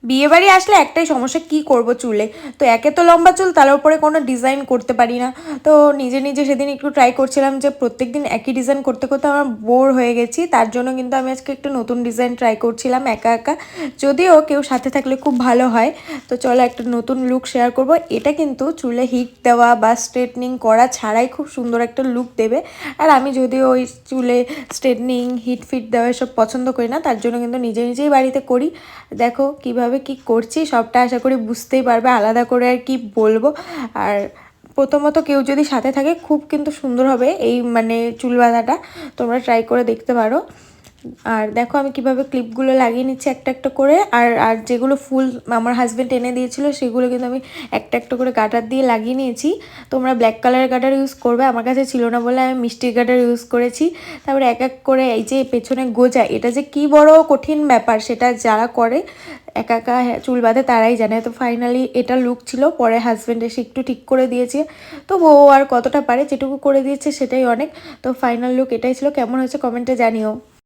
বিয়েবাড়ি আসলে একটাই সমস্যা, কি করব চুলে। তো একে তো লম্বা চুল, তার উপরে কোনো ডিজাইন করতে পারি না। তো নিজে নিজে সেদিন একটু ট্রাই করছিলাম যে প্রত্যেকদিন একই ডিজাইন করতে করতে আমার বোর হয়ে গেছি। তার জন্য কিন্তু আমি আজকে একটু নতুন ডিজাইন ট্রাই করছিলাম একা একা, যদিও কেউ সাথে থাকলে খুব ভালো হয়। তো চলো একটা নতুন লুক শেয়ার করব। এটা কিন্তু চুলে হিট দেওয়া বা স্ট্রেটনিং করা ছাড়াই খুব সুন্দর একটা লুক দেবে। আর আমি যদিও ওই চুলে স্ট্রেটনিং হিট ফিট দেওয়া এসব পছন্দ করি না, তার জন্য কিন্তু নিজে নিজেই বাড়িতে করি। দেখো কিভাবে কি করছি সবটা আশা করি বুঝতেই পারবে, আলাদা করে আর কি বলবো। আর প্রথমত কেউ যদি সাথে থাকে খুব কিন্তু সুন্দর হবে এই মানে চুল বাঁধাটা, তোমরা ট্রাই করে দেখতে পারো। আর দেখো আমি কিভাবে ক্লিপগুলো লাগিয়ে নিচ্ছি একটা একটা করে। আর আর যেগুলো ফুল আমার হাজব্যান্ড এনে দিয়েছিল সেগুলো কিন্তু আমি একটা একটা করে গাটার দিয়ে লাগিয়ে নিয়েছি। তোমরা ব্ল্যাক কালারের গাটার ইউজ করবে, আমার কাছে ছিল না বলে আমি মিষ্টির গাটার ইউজ করেছি। তারপরে এক এক করে এই যে পেছনে গোজা, এটা যে কি বড় কঠিন ব্যাপার সেটা যারা করে একা একা চুল বাঁধে তারাই জানে। তো ফাইনালি এটা লুক ছিল, পরে হাজব্যান্ড এসে একটু ঠিক করে দিয়েছে। তো ও আর কতটা পারে, যেটুকু করে দিয়েছে সেটাই অনেক। তো ফাইনাল লুক এটাই ছিল, কেমন হয়েছে কমেন্টে জানিও।